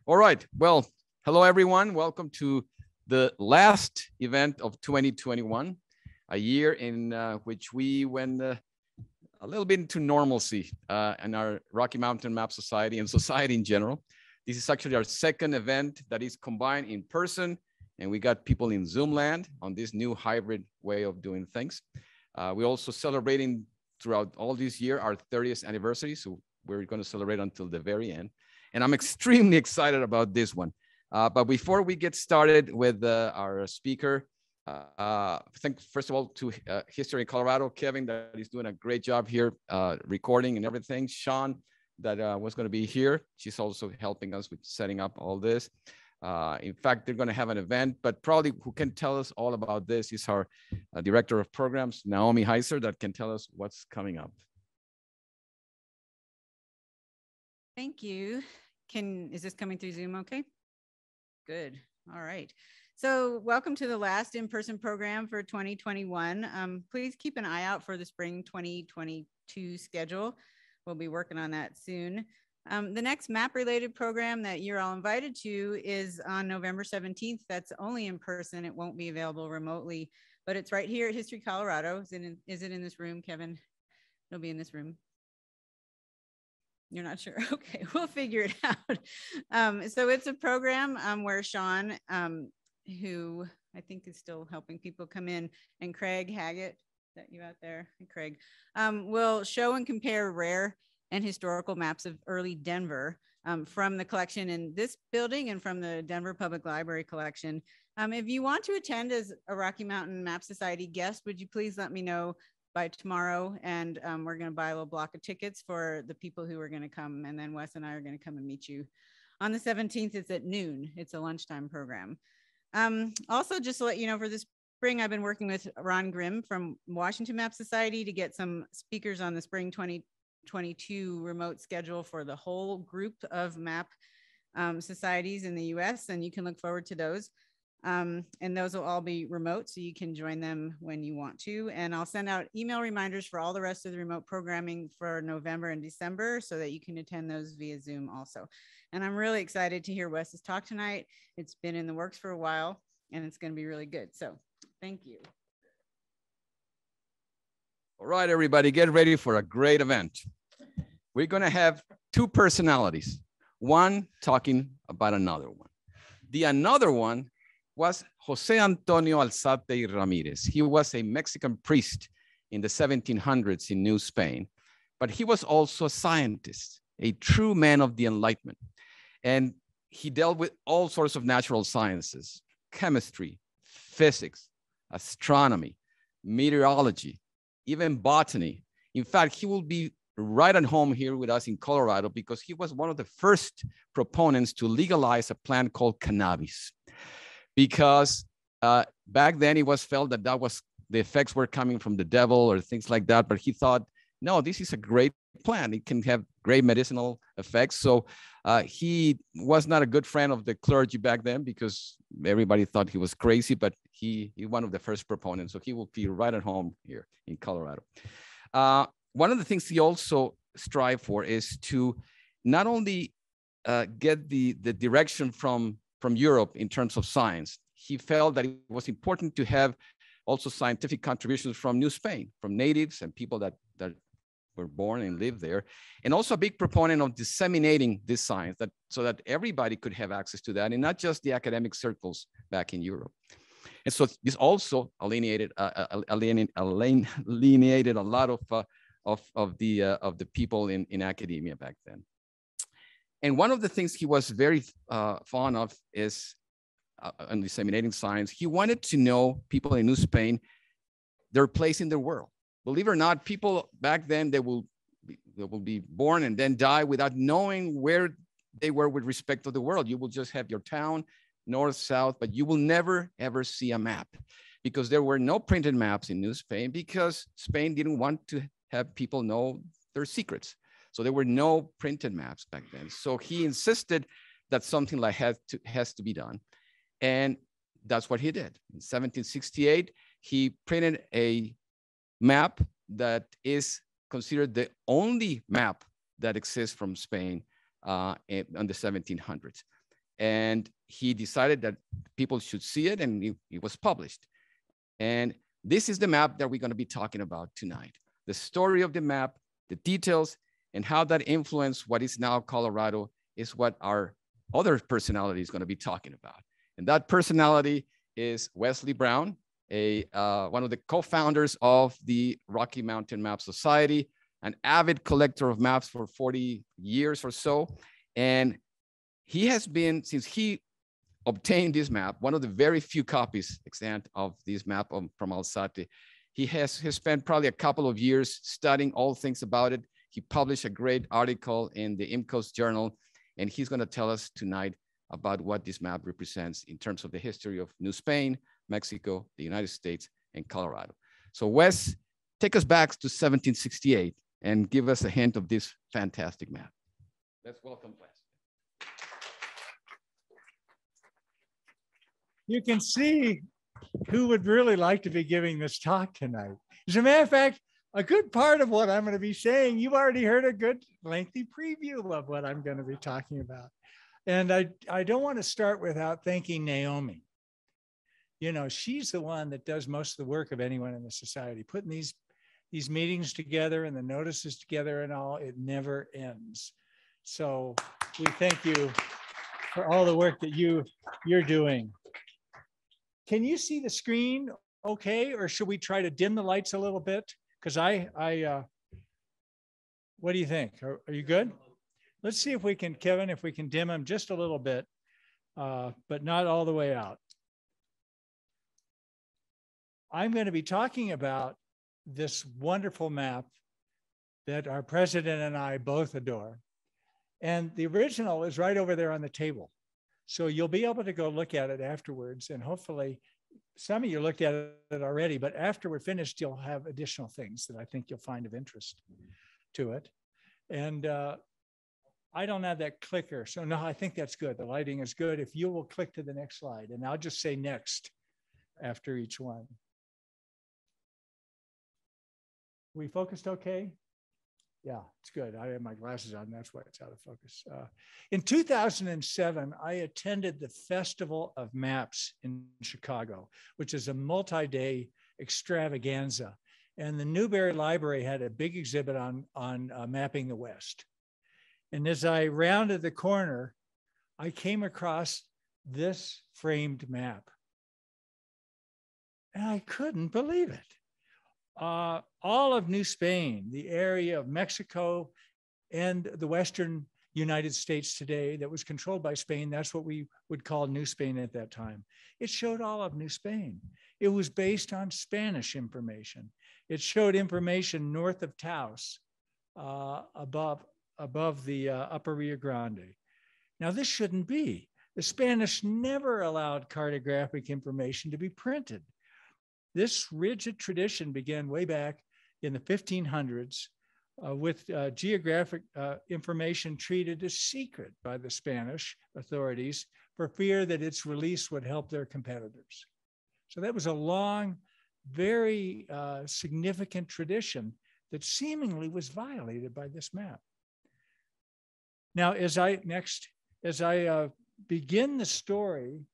All right. Well, hello, everyone. Welcome to the last event of 2021, a year in which we went a little bit into normalcy in our Rocky Mountain Map Society and society in general. This is actually our second event that is combined in person, and we got people in Zoom land on this new hybrid way of doing things. We're also celebrating throughout all this year our 30th anniversary, so we're going to celebrate until the very end. And I'm extremely excited about this one. But before we get started with our speaker, I think first of all to History in Colorado, Kevin, that is doing a great job here, recording and everything. Sean, that was going to be here. She's also helping us with setting up all this. In fact, they're going to have an event, but probably who can tell us all about this is our Director of Programs, Naomi Heiser, that can tell us what's coming up. Thank you. Is this coming through Zoom okay? Good. All right. So welcome to the last in-person program for 2021. Please keep an eye out for the spring 2022 schedule. We'll be working on that soon. The next map-related program that you're all invited to is on November 17th. That's only in person. It won't be available remotely, but it's right here at History Colorado. Is it in this room, Kevin? It'll be in this room. You're not sure? Okay, we'll figure it out. So it's a program where Sean, who I think is still helping people come in, and Craig Haggett, is that you out there? And Craig, will show and compare rare and historical maps of early Denver from the collection in this building and from the Denver Public Library collection. If you want to attend as a Rocky Mountain Map Society guest, would you please let me know by tomorrow, and we're going to buy a little block of tickets for the people who are going to come, and then Wes and I are going to come and meet you. On the 17th, it's at noon. It's a lunchtime program. Also, just to let you know, for this spring, I've been working with Ron Grimm from Washington Map Society to get some speakers on the spring 2022 remote schedule for the whole group of map societies in the US, and you can look forward to those. And those will all be remote, so you can join them when you want to. And I'll send out email reminders for all the rest of the remote programming for November and December so that you can attend those via Zoom also. And I'm really excited to hear Wes's talk tonight. It's been in the works for a while, and it's going to be really good. So thank you. All right, everybody, get ready for a great event. We're going to have two personalities, one talking about another one. The another one was José Antonio Alzate y Ramirez. He was a Mexican priest in the 1700s in New Spain, but he was also a scientist, a true man of the Enlightenment. And he dealt with all sorts of natural sciences, chemistry, physics, astronomy, meteorology, even botany. In fact, he will be right at home here with us in Colorado because he was one of the first proponents to legalize a plant called cannabis. Because back then it was felt that the effects were coming from the devil or things like that. But he thought, no, this is a great plant. It can have great medicinal effects. So he was not a good friend of the clergy back then because everybody thought he was crazy, but he one of the first proponents. So he will be right at home here in Colorado. One of the things he also strived for is to not only get the direction from Europe in terms of science. He felt that it was important to have also scientific contributions from New Spain, from natives and people that were born and lived there. And also a big proponent of disseminating this science so that everybody could have access to that and not just the academic circles back in Europe. And so this also alienated a lot of the people in academia back then. And one of the things he was very fond of is on disseminating science. He wanted to know people in New Spain, their place in the world. Believe it or not, people back then, they will be born and then die without knowing where they were with respect to the world. You will just have your town, north, south, but you will never, ever see a map because there were no printed maps in New Spain because Spain didn't want to have people know their secrets. So there were no printed maps back then. So he insisted that something like has to be done. And that's what he did. In 1768, he printed a map that is considered the only map that exists from Spain in the 1700s. And he decided that people should see it, and it was published. And this is the map that we're going to be talking about tonight. The story of the map, the details, and how that influenced what is now Colorado is what our other personality is going to be talking about. And that personality is Wesley Brown, one of the co-founders of the Rocky Mountain Map Society, an avid collector of maps for 40 years or so. And he has been, since he obtained this map, one of the very few copies extant of this map from Alzate, he has spent probably a couple of years studying all things about it. He published a great article in the IMCO's journal, and he's going to tell us tonight about what this map represents in terms of the history of New Spain, Mexico, the United States, and Colorado. So Wes, take us back to 1768 and give us a hint of this fantastic map. Let's welcome Wes. You can see who would really like to be giving this talk tonight. As a matter of fact, a good part of what I'm going to be saying, you've already heard a good lengthy preview of what I'm going to be talking about. And I don't want to start without thanking Naomi. You know, she's the one that does most of the work of anyone in the society, putting these meetings together and the notices together and all. It never ends. So we thank you for all the work that you're doing. Can you see the screen okay, or should we try to dim the lights a little bit? Because what do you think? Are you good? Let's see if we can, Kevin, if we can dim them just a little bit, but not all the way out. I'm going to be talking about this wonderful map that our president and I both adore. And the original is right over there on the table. So you'll be able to go look at it afterwards, and hopefully some of you looked at it already, but after we're finished, you'll have additional things that I think you'll find of interest to it. And I don't have that clicker, so no, I think that's good. The lighting is good. If you will click to the next slide, and I'll just say next after each one. We focused okay? Yeah, it's good. I have my glasses on. That's why it's out of focus. In 2007, I attended the Festival of Maps in Chicago, which is a multi-day extravaganza. And the Newberry Library had a big exhibit on mapping the West. And as I rounded the corner, I came across this framed map. And I couldn't believe it. All of New Spain, the area of Mexico and the Western United States today that was controlled by Spain, that's what we would call New Spain at that time. It showed all of New Spain. It was based on Spanish information. It showed information north of Taos, above the upper Rio Grande. Now this shouldn't be. The Spanish never allowed cartographic information to be printed. This rigid tradition began way back in the 1500s with geographic information treated as secret by the Spanish authorities for fear that its release would help their competitors. So that was a long, very significant tradition that seemingly was violated by this map. Now, as I begin the story,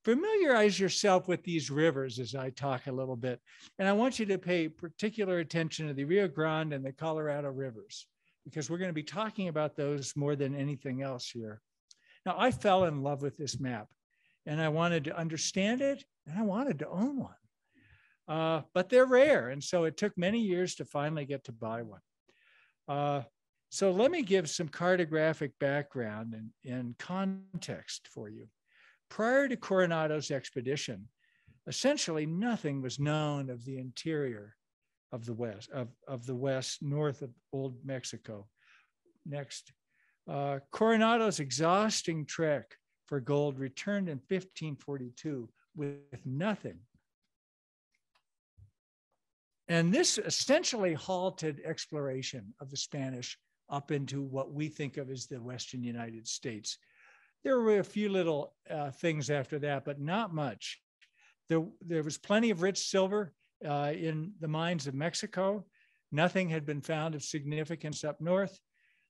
familiarize yourself with these rivers as I talk a little bit. And I want you to pay particular attention to the Rio Grande and the Colorado rivers, because we're going to be talking about those more than anything else here. Now, I fell in love with this map, and I wanted to understand it, and I wanted to own one. But they're rare, and so it took many years to finally get to buy one. So let me give some cartographic background and context for you. Prior to Coronados' expedition, essentially nothing was known of the interior of the West, of the West north of Old Mexico. Next, Coronados' exhausting trek for gold returned in 1542 with nothing. And this essentially halted exploration of the Spanish up into what we think of as the Western United States. There were a few little things after that, but not much. There was plenty of rich silver in the mines of Mexico. Nothing had been found of significance up north.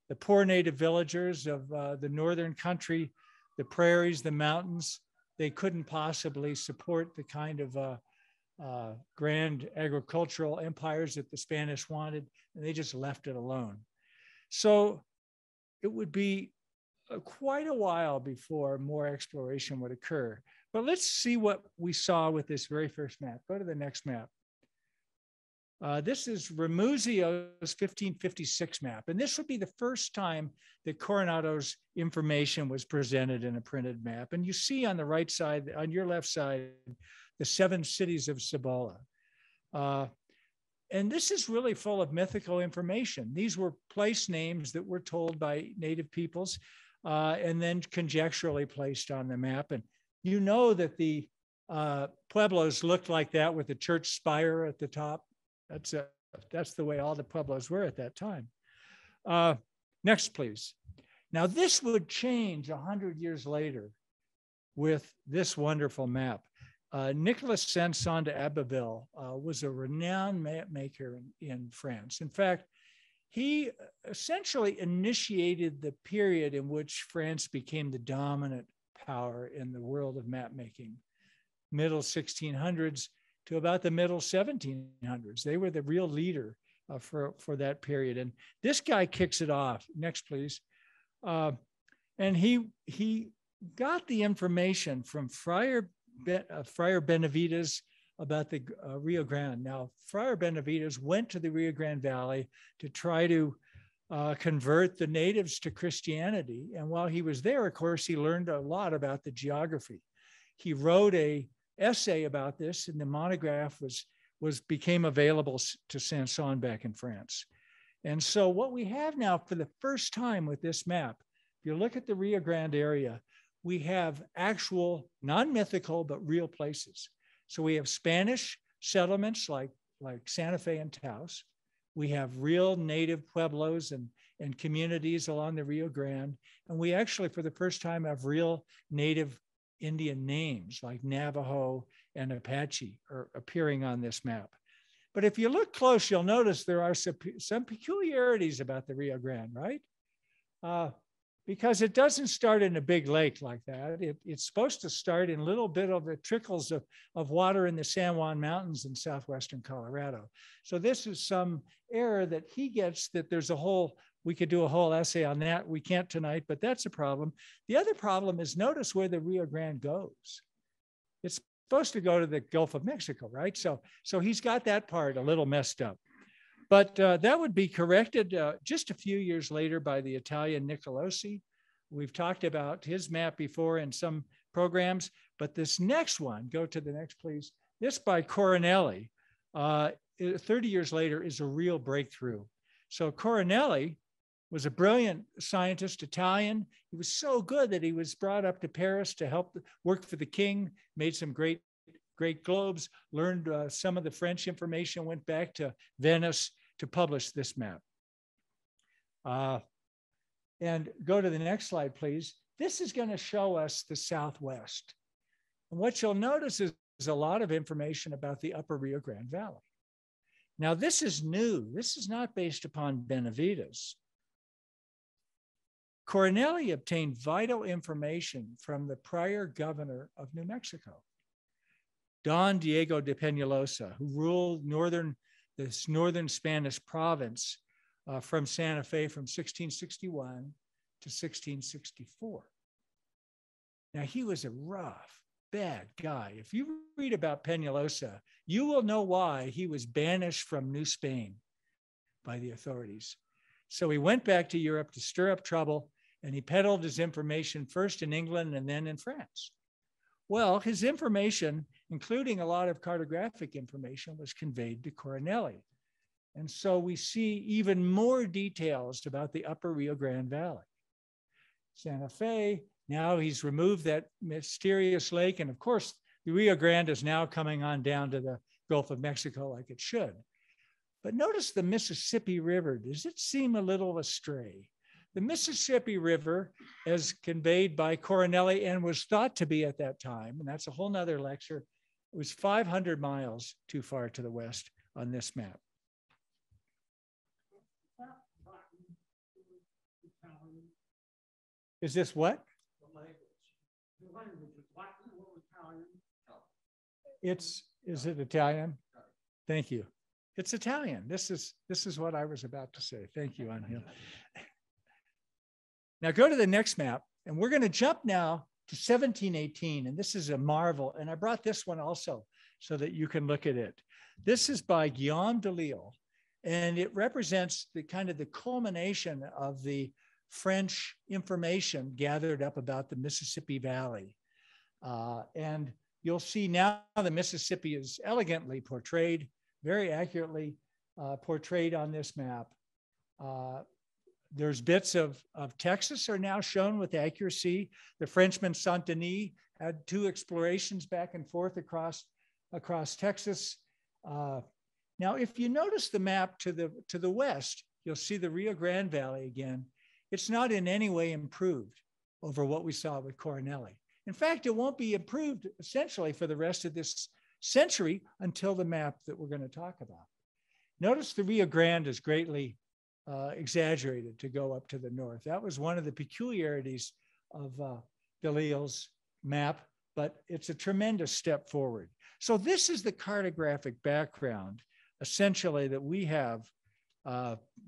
the poor native villagers of the northern country, the prairies, the mountains, they couldn't possibly support the kind of grand agricultural empires that the Spanish wanted, and they just left it alone. So it would be quite a while before more exploration would occur. But let's see what we saw with this very first map. Go to the next map. This is Ramusio's 1556 map. And this would be the first time that Coronados information was presented in a printed map. And you see on the right side, on your left side, the 7 cities of Cibola. And this is really full of mythical information. These were place names that were told by native peoples and then conjecturally placed on the map. And you know that the pueblos looked like that with the church spire at the top. That's the way all the pueblos were at that time. Next, please. Now, this would change 100 years later with this wonderful map. Nicolas Sansone de Abbeville was a renowned map maker in France. In fact, he essentially initiated the period in which France became the dominant power in the world of map making, middle 1600s to about the middle 1700s. They were the real leader for that period. And this guy kicks it off. Next, please. And he got the information from Friar Benavidez about the Rio Grande. Now, Friar Benavidez went to the Rio Grande Valley to try to convert the natives to Christianity. And while he was there, of course, he learned a lot about the geography. He wrote an essay about this, and the monograph became available to Sansone back in France. And so what we have now for the first time with this map, if you look at the Rio Grande area, we have actual, non-mythical, but real places. So we have Spanish settlements like Santa Fe and Taos. We have real native pueblos and communities along the Rio Grande. And we actually, for the first time, have real native Indian names like Navajo and Apache are appearing on this map. But if you look close, you'll notice there are some peculiarities about the Rio Grande, right? Because it doesn't start in a big lake like that. It's supposed to start in little bit of the trickles of water in the San Juan Mountains in southwestern Colorado. So this is some error that he gets, that there's we could do a whole essay on that. We can't tonight, but that's a problem. The other problem is, notice where the Rio Grande goes. It's supposed to go to the Gulf of Mexico, right? So he's got that part a little messed up. But that would be corrected just a few years later by the Italian Nicolosi. We've talked about his map before in some programs, but this next one, go to the next, please. This by Coronelli, 30 years later, is a real breakthrough. So Coronelli was a brilliant scientist, Italian. He was so good that he was brought up to Paris to help work for the king, made some great globes, learned some of the French information, went back to Venice to publish this map. And go to the next slide, please. This is going to show us the Southwest. And what you'll notice is a lot of information about the upper Rio Grande Valley. Now, this is new. This is not based upon Benavidez. Coronelli obtained vital information from the prior governor of New Mexico, Don Diego de Peñalosa, who ruled this northern Spanish province from Santa Fe from 1661 to 1664. Now, he was a rough, bad guy. If you read about Peñalosa, you will know why he was banished from New Spain by the authorities. So he went back to Europe to stir up trouble, and he peddled his information first in England and then in France. Well, his information, including a lot of cartographic information, was conveyed to Coronelli. And so we see even more details about the upper Rio Grande Valley. Santa Fe, now he's removed that mysterious lake. And of course, the Rio Grande is now coming on down to the Gulf of Mexico like it should. But notice the Mississippi River. Does it seem a little astray? The Mississippi River, as conveyed by Coronelli and was thought to be at that time, and that's a whole nother lecture, it was 500 miles too far to the west on this map. Is this what? The language. The language is Latin or Italian. Is it Italian? Thank you. It's Italian. This is what I was about to say. Thank you, Angel. Now go to the next map, and we're going to jump now to 1718, and this is a marvel. And I brought this one also so that you can look at it. This is by Guillaume de Lille, and it represents the kind of the culmination of the French information gathered up about the Mississippi Valley. And you'll see now the Mississippi is elegantly portrayed, very accurately portrayed on this map. There's bits of Texas are now shown with accuracy. The Frenchman Saint-Denis had 2 explorations back and forth across Texas. Now, if you notice the map to the west, you'll see the Rio Grande Valley again. It's not in any way improved over what we saw with Coronelli. In fact, it won't be improved essentially for the rest of this century until the map that we're going to talk about. Notice the Rio Grande is greatly exaggerated to go up to the north. That was one of the peculiarities of de Lille's map, but it's a tremendous step forward. So this is the cartographic background, essentially, that we have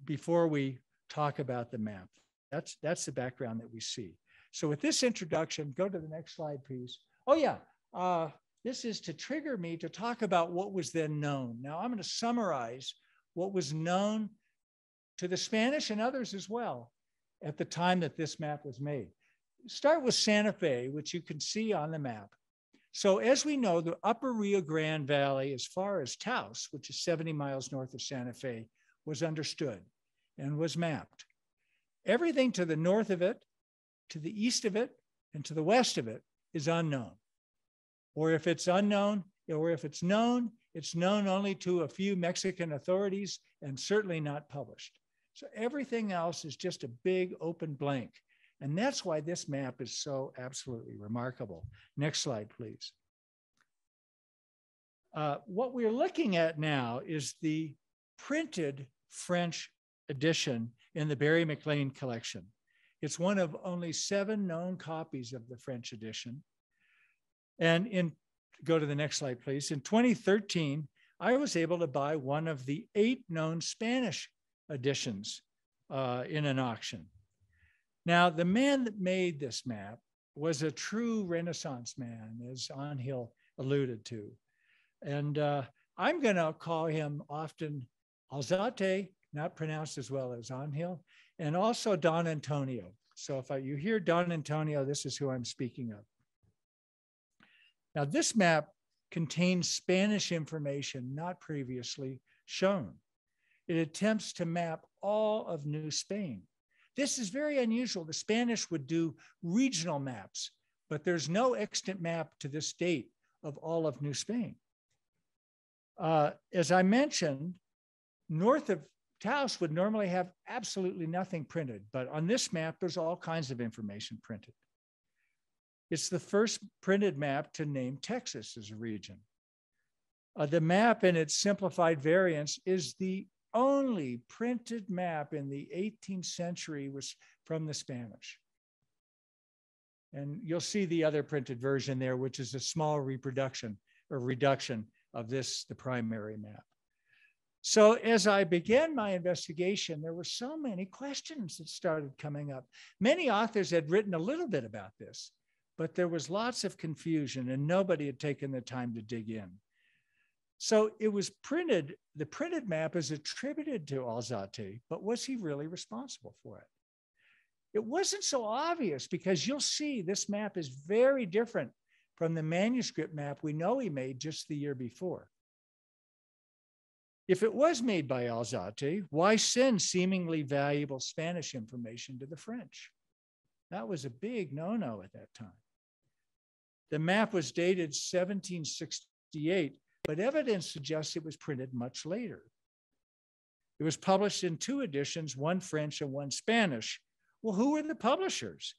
before we talk about the map. That's the background that we see. So with this introduction, go to the next slide, please. Oh yeah, this is to trigger me to talk about what was then known. Now I'm going to summarize what was known to the Spanish and others as well at the time that this map was made. Start with Santa Fe, which you can see on the map. So as we know, the upper Rio Grande Valley, as far as Taos, which is 70 miles north of Santa Fe, was understood and was mapped. Everything to the north of it, to the east of it, and to the west of it is unknown. Or if it's unknown, or if it's known only to a few Mexican authorities and certainly not published. So everything else is just a big open blank. And that's why this map is so absolutely remarkable. Next slide, please. What we're looking at now is the printed French edition in the Barry MacLean collection. It's one of only 7 known copies of the French edition. And go to the next slide, please. In 2013, I was able to buy one of the 8 known Spanish editions in an auction. Now, the man that made this map was a true Renaissance man, as Angel alluded to. And I'm going to call him often Alzate, not pronounced as well as Angel, and also Don Antonio. So if you hear Don Antonio, this is who I'm speaking of. Now, this map contains Spanish information not previously shown. It attempts to map all of New Spain. This is very unusual. The Spanish would do regional maps, but there's no extant map to this date of all of New Spain. As I mentioned, north of Taos would normally have absolutely nothing printed, but on this map, there's all kinds of information printed. It's the first printed map to name Texas as a region. The map in its simplified variants is the only printed map in the 18th century was from the Spanish. And you'll see the other printed version there, which is a small reproduction or reduction of this, the primary map. So as I began my investigation, there were so many questions that started coming up. Many authors had written a little bit about this, but there was lots of confusion and nobody had taken the time to dig in. So it was printed, the printed map is attributed to Alzate, but was he really responsible for it? It wasn't so obvious because you'll see this map is very different from the manuscript map we know he made just the year before. If it was made by Alzate, why send seemingly valuable Spanish information to the French? That was a big no-no at that time. The map was dated 1768, but evidence suggests it was printed much later. It was published in 2 editions, one French and one Spanish. Well, who were the publishers?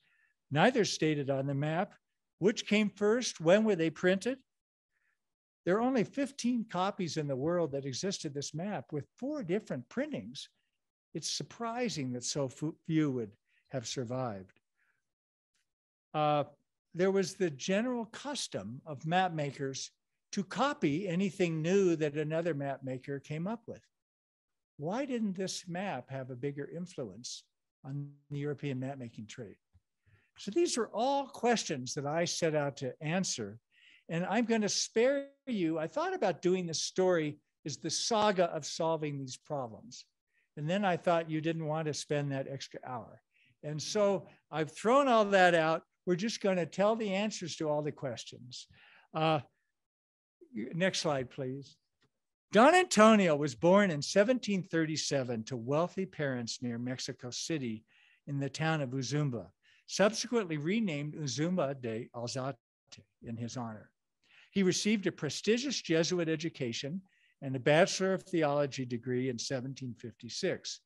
Neither stated on the map. Which came first? When were they printed? There are only 15 copies in the world that existed this map with 4 different printings. It's surprising that so few would have survived. there was the general custom of map makers to copy anything new that another map maker came up with. Why didn't this map have a bigger influence on the European map-making trade? So these are all questions that I set out to answer, and I'm going to spare you. I thought about doing this story as the saga of solving these problems. And then I thought you didn't want to spend that extra hour. And so I've thrown all that out. We're just going to tell the answers to all the questions. Next slide, please. Don Antonio was born in 1737 to wealthy parents near Mexico City in the town of Uzumba, subsequently renamed Uzumba de Alzate in his honor. He received a prestigious Jesuit education and a Bachelor of Theology degree in 1756.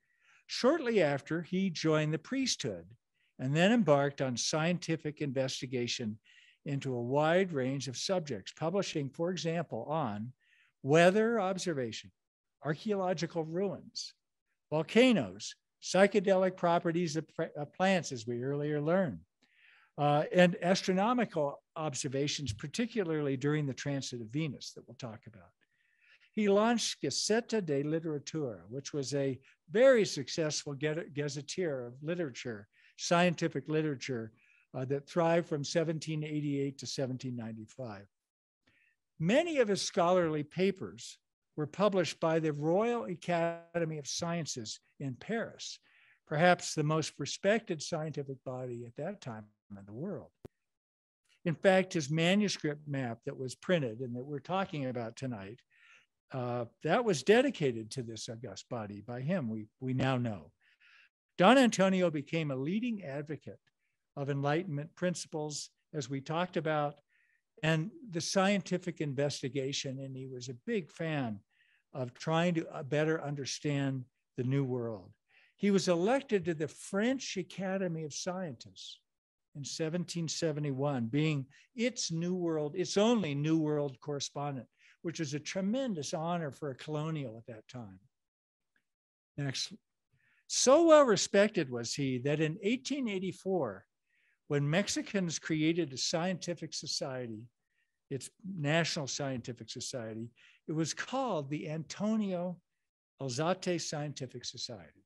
Shortly after, he joined the priesthood and then embarked on scientific investigation into a wide range of subjects, publishing, for example, on weather observation, archaeological ruins, volcanoes, psychedelic properties of plants, as we earlier learned, and astronomical observations, particularly during the transit of Venus that we'll talk about. He launched Gaceta de Literatura, which was a very successful gazetteer of literature, scientific literature, that thrived from 1788 to 1795. Many of his scholarly papers were published by the Royal Academy of Sciences in Paris, perhaps the most respected scientific body at that time in the world. In fact, his manuscript map that was printed and that we're talking about tonight, that was dedicated to this august body by him, we now know. Don Antonio became a leading advocate of Enlightenment principles, as we talked about, and the scientific investigation, and he was a big fan of trying to better understand the New World. He was elected to the French Academy of Scientists in 1771, being its only New World correspondent, which is a tremendous honor for a colonial at that time. Next. So well respected was he that in 1884, when Mexicans created a scientific society, its National Scientific Society, it was called the Antonio Alzate Scientific Society,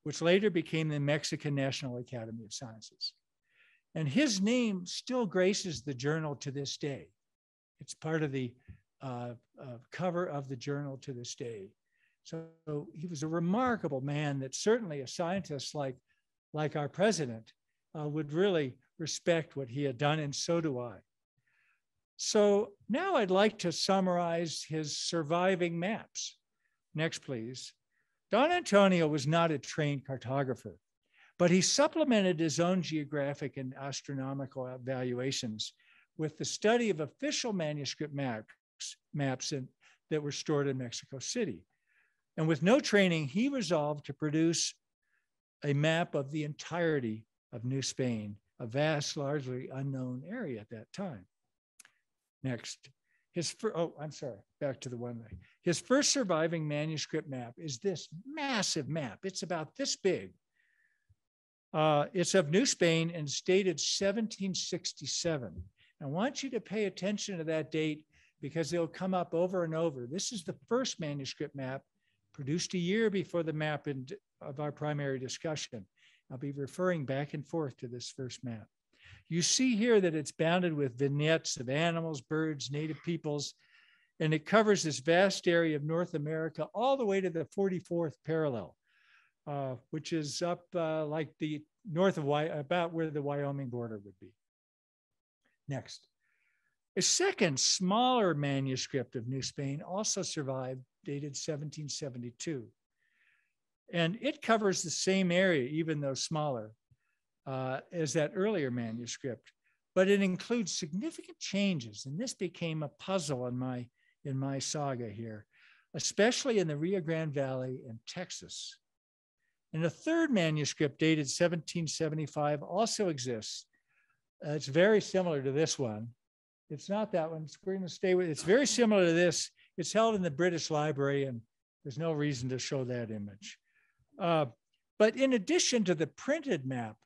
which later became the Mexican National Academy of Sciences. And his name still graces the journal to this day. It's part of the cover of the journal to this day. So he was a remarkable man that certainly a scientist like our president would really respect what he had done, and so do I. So now I'd like to summarize his surviving maps. Next, please. Don Antonio was not a trained cartographer, but he supplemented his own geographic and astronomical evaluations with the study of official manuscript maps that were stored in Mexico City. And with no training, he resolved to produce a map of the entirety of New Spain, a vast, largely unknown area at that time. Next, back to the one way. His first surviving manuscript map is this massive map. It's about this big. It's of New Spain and it's dated 1767. I want you to pay attention to that date because it'll come up over and over. This is the first manuscript map produced a year before the map of our primary discussion. I'll be referring back and forth to this first map. You see here that it's bounded with vignettes of animals, birds, native peoples, and it covers this vast area of North America all the way to the 44th parallel, which is up like the north of about where the Wyoming border would be. Next. A second, smaller manuscript of New Spain also survived, dated 1772. And it covers the same area, even though smaller, as that earlier manuscript, but it includes significant changes. And this became a puzzle in my saga here, especially in the Rio Grande Valley and Texas. And a third manuscript dated 1775 also exists. It's very similar to this one. It's not that one. We're going to stay with it. It's very similar to this. It's held in the British Library, and there's no reason to show that image. But in addition to the printed map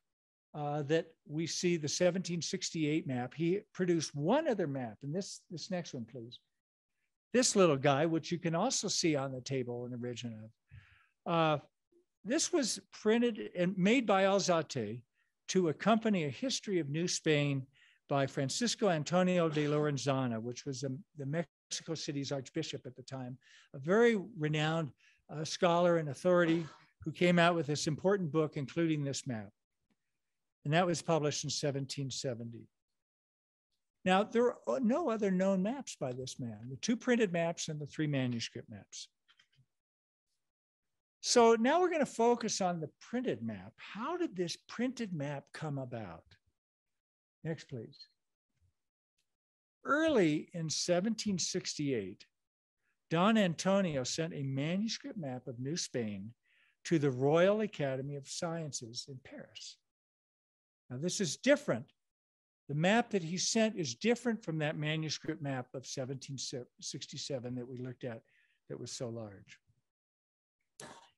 that we see the 1768 map. He produced one other map, and this next one, please. This little guy, which you can also see on the table in origin of. This was printed and made by Alzate to accompany a history of New Spain by Francisco Antonio de Lorenzana, which was the Mexico City's archbishop at the time, a very renowned scholar and authority who came out with this important book, including this map. And that was published in 1770. Now, there are no other known maps by this man, the 2 printed maps and the 3 manuscript maps. So now we're going to focus on the printed map. How did this printed map come about? Next, please. Early in 1768, Don Antonio sent a manuscript map of New Spain to the Royal Academy of Sciences in Paris. Now, this is different. The map that he sent is different from that manuscript map of 1767 that we looked at that was so large.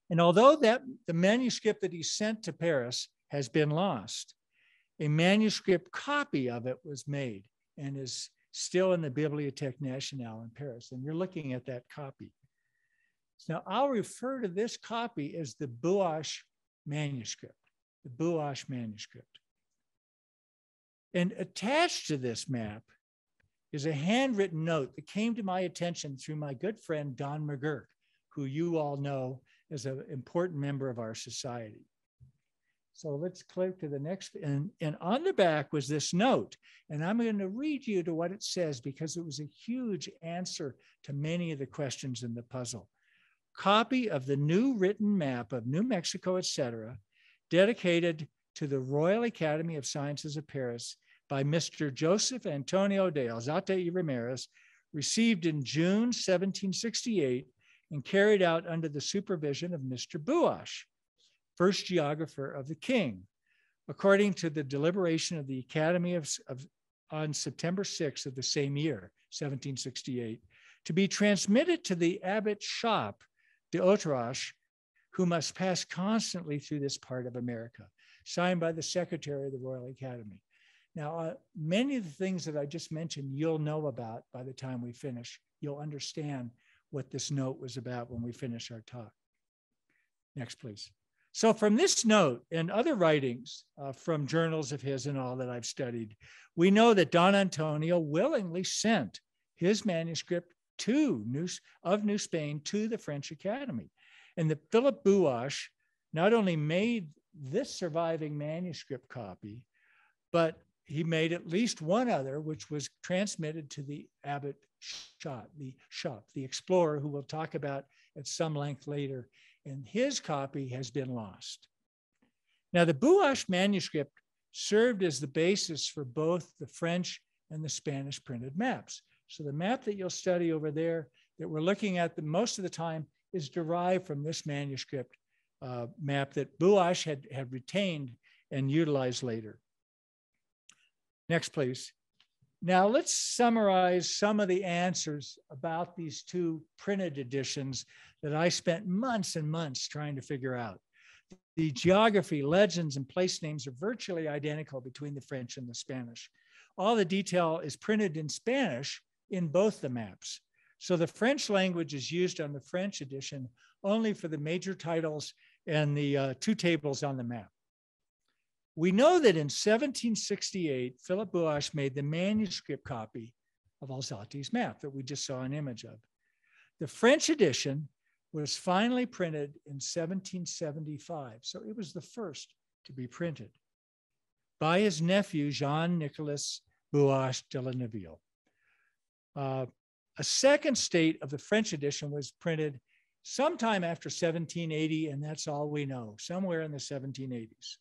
And although the manuscript that he sent to Paris has been lost, a manuscript copy of it was made and is still in the Bibliothèque Nationale in Paris. And you're looking at that copy. Now, I'll refer to this copy as the Buache manuscript, the Buache manuscript. And attached to this map is a handwritten note that came to my attention through my good friend, Don McGurk, who you all know as an important member of our society. So let's click to the next, and on the back was this note, and I'm going to read you to what it says because it was a huge answer to many of the questions in the puzzle. Copy of the new written map of New Mexico, etc., dedicated to the Royal Academy of Sciences of Paris by Mr. Joseph Antonio de Alzate y Ramirez, received in June 1768 and carried out under the supervision of Mr. Buache, first geographer of the king, according to the deliberation of the Academy on September 6th of the same year, 1768, to be transmitted to the abbot shop de Autrache, who must pass constantly through this part of America, signed by the Secretary of the Royal Academy. Now, many of the things that I just mentioned, you'll know about by the time we finish. You'll understand what this note was about when we finish our talk. Next, please. So from this note and other writings from journals of his and all that I've studied, we know that Don Antonio willingly sent his manuscript of New Spain to the French Academy. And that Philip Buache not only made this surviving manuscript copy, but he made at least one other, which was transmitted to the abbot shop, the explorer, who we'll talk about at some length later. And his copy has been lost. Now, the Buache manuscript served as the basis for both the French and the Spanish printed maps. So the map that you'll study over there that we're looking at most of the time is derived from this manuscript map that Buache had retained and utilized later. Next, please. Now let's summarize some of the answers about these 2 printed editions that I spent months and months trying to figure out. The geography, legends, and place names are virtually identical between the French and the Spanish. All the detail is printed in Spanish in both the maps. So the French language is used on the French edition only for the major titles and the 2 tables on the map. We know that in 1768, Philip Buache made the manuscript copy of Alzates Map that we just saw an image of. The French edition was finally printed in 1775, so it was the first to be printed by his nephew, Jean-Nicolas Buache de la Neuville. A second state of the French edition was printed sometime after 1780, and that's all we know, somewhere in the 1780s.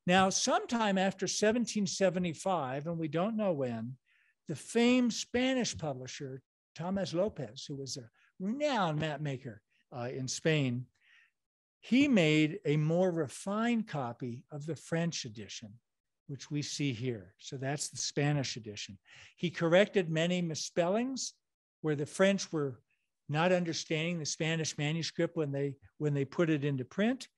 Now, sometime after 1775, and we don't know when, the famed Spanish publisher, Thomas Lopez, who was a renowned map maker in Spain, he made a more refined copy of the French edition, which we see here. So that's the Spanish edition. He corrected many misspellings where the French were not understanding the Spanish manuscript when they put it into print.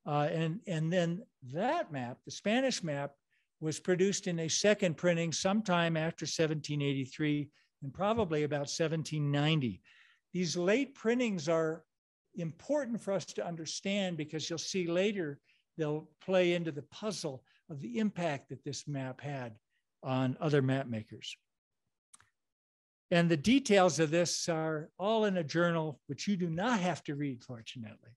And then that map, the Spanish map, was produced in a second printing sometime after 1783 and probably about 1790. These late printings are important for us to understand because you'll see later they'll play into the puzzle of the impact that this map had on other map makers. And the details of this are all in a journal, which you do not have to read, fortunately.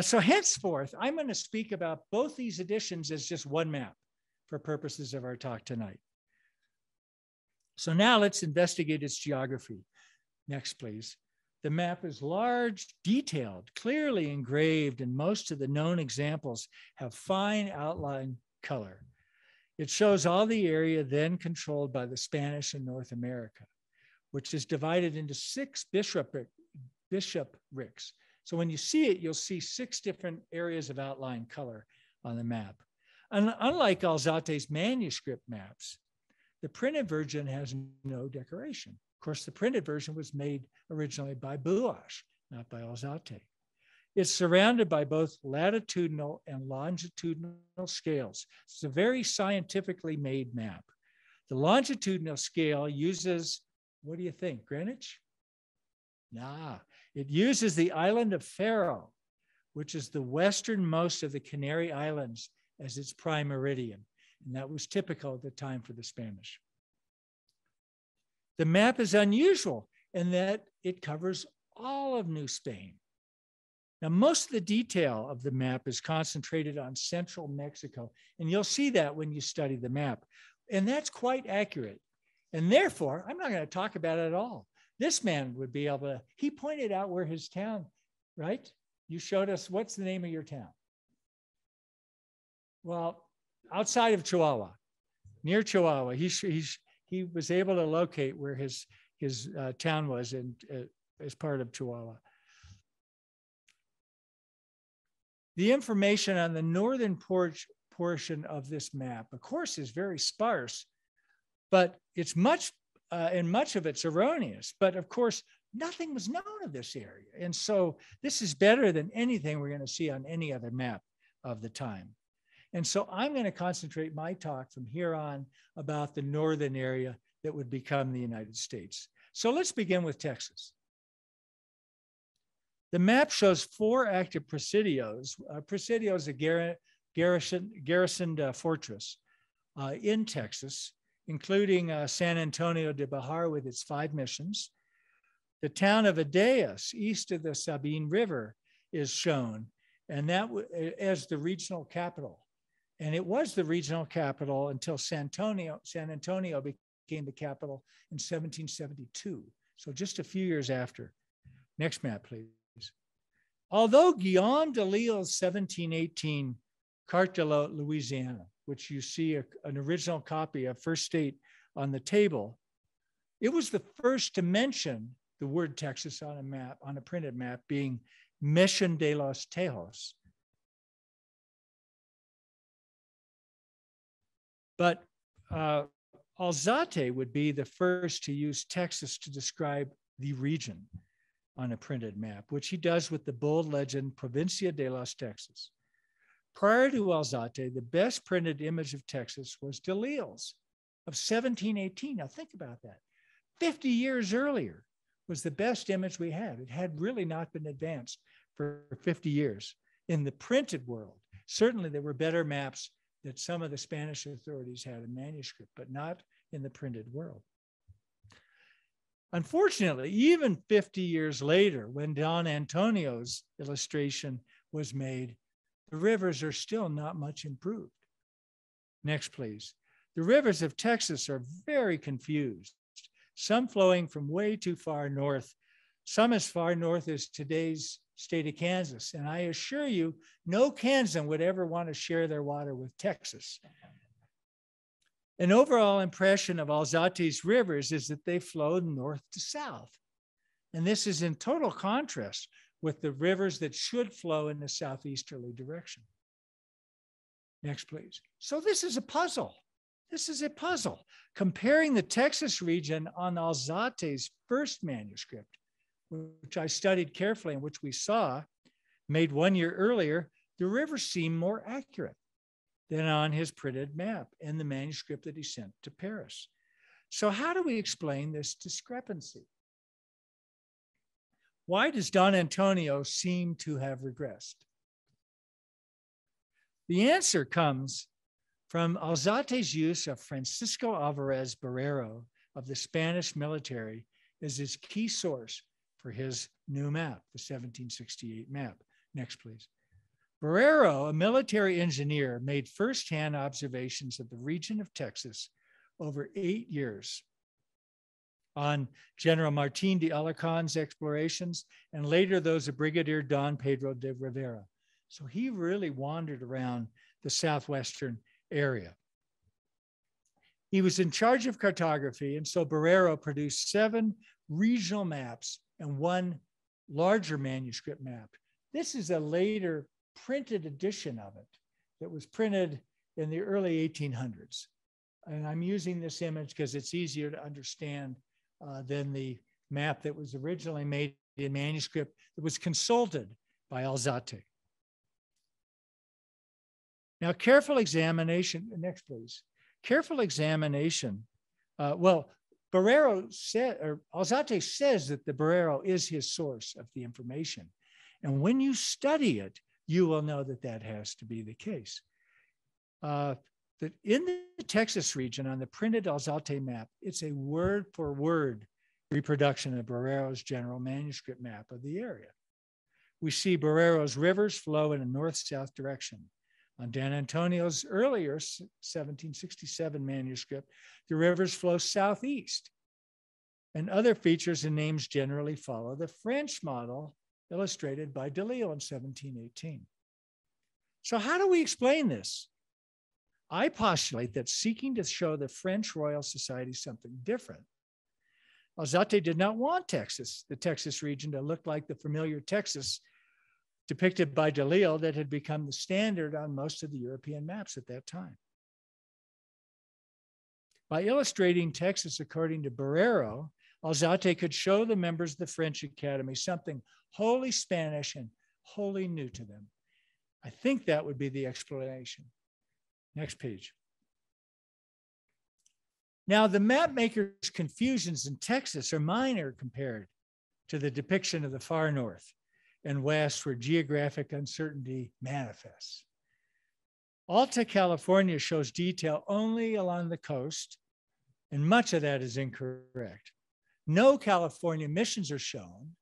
So henceforth, I'm going to speak about both these editions as just one map for purposes of our talk tonight. So now let's investigate its geography. Next, please. The map is large, detailed, clearly engraved, and most of the known examples have fine outline color. It shows all the area then controlled by the Spanish in North America, which is divided into 6 bishoprics. So when you see it, you'll see 6 different areas of outline color on the map. And unlike Alzate's manuscript maps, the printed version has no decoration. Of course, the printed version was made originally by Buash, not by Alzate. It's surrounded by both latitudinal and longitudinal scales. It's a very scientifically made map. The longitudinal scale uses, what do you think, Greenwich? Nah, it uses the island of Faro, which is the westernmost of the Canary Islands, as its prime meridian. And that was typical at the time for the Spanish. The map is unusual in that it covers all of New Spain. Now, most of the detail of the map is concentrated on central Mexico, and you'll see that when you study the map. And that's quite accurate. And therefore, I'm not going to talk about it at all. This man would be able to, he pointed out where his town, right? You showed us, what's the name of your town? Well, outside of Chihuahua, near Chihuahua, he was able to locate where his town was as part of Chihuahua. The information on the northern portion of this map, of course, is very sparse, but it's much of it's erroneous. But of course, nothing was known of this area. And so this is better than anything we're going to see on any other map of the time. And so I'm going to concentrate my talk from here on about the northern area that would become the United States. So let's begin with Texas. The map shows 4 active presidios. Presidio is a garrisoned fortress in Texas, including San Antonio de Bahar with its 5 missions. The town of Adeas, east of the Sabine River, is shown, and that as the regional capital. And it was the regional capital until San Antonio became the capital in 1772. So just a few years after. Next map, please. Although Guillaume de Lisle's 1718 Carte de la Louisiana, which you see an original copy of First State on the table, it was the first to mention the word Texas on a map, on a printed map, being Mission de los Tejos. But Alzate would be the first to use Texas to describe the region on a printed map, which he does with the bold legend Provincia de los Texas. Prior to Alzate, the best printed image of Texas was de Lisle's of 1718. Now think about that. 50 years earlier was the best image we had. It had really not been advanced for 50 years. In the printed world, certainly there were better maps that some of the Spanish authorities had in manuscript, but not in the printed world. Unfortunately, even 50 years later, when Don Antonio's illustration was made, the rivers are still not much improved. Next, please. The rivers of Texas are very confused, some flowing from way too far north, some as far north as today's state of Kansas. And I assure you, no Kansan would ever want to share their water with Texas. An overall impression of Alzate's rivers is that they flow north to south. And this is in total contrast with the rivers that should flow in the southeasterly direction. Next, please. So this is a puzzle. This is a puzzle. Comparing the Texas region on Alzate's first manuscript, which I studied carefully and which we saw, made 1 year earlier, the rivers seem more accurate than on his printed map and the manuscript that he sent to Paris. So how do we explain this discrepancy? Why does Don Antonio seem to have regressed? The answer comes from Alzate's use of Francisco Alvarez Barrero of the Spanish military as his key source for his new map, the 1768 map. Next, please. Barrero, a military engineer, made firsthand observations of the region of Texas over 8 years on General Martin de Alarcon's explorations and later those of Brigadier Don Pedro de Rivera. So he really wandered around the southwestern area. He was in charge of cartography, and so Barrero produced 7 regional maps and 1 larger manuscript map. This is a later printed edition of it that was printed in the early 1800s. And I'm using this image because it's easier to understand than the map that was originally made in manuscript that was consulted by Alzate. Now, careful examination, next please. Careful examination, Barrero said, or Alzate says that the Barrero is his source of the information. And when you study it, you will know that that has to be the case. That in the Texas region on the printed Alzate map, it's a word for word reproduction of Barrero's general manuscript map of the area. We see Barrero's rivers flow in a north-south direction. On Dan Antonio's earlier 1767 manuscript, the rivers flow southeast, and other features and names generally follow the French model illustrated by Delisle in 1718. So how do we explain this? I postulate that seeking to show the French Royal Society something different, Alzate did not want Texas, the Texas region, to look like the familiar Texas depicted by Delisle that had become the standard on most of the European maps at that time. By illustrating Texas according to Barrero, Alzate could show the members of the French Academy something wholly Spanish and wholly new to them. I think that would be the explanation. Next page. Now, the map maker's confusions in Texas are minor compared to the depiction of the far north and west where geographic uncertainty manifests. Alta California shows detail only along the coast, and much of that is incorrect. No California missions are shown,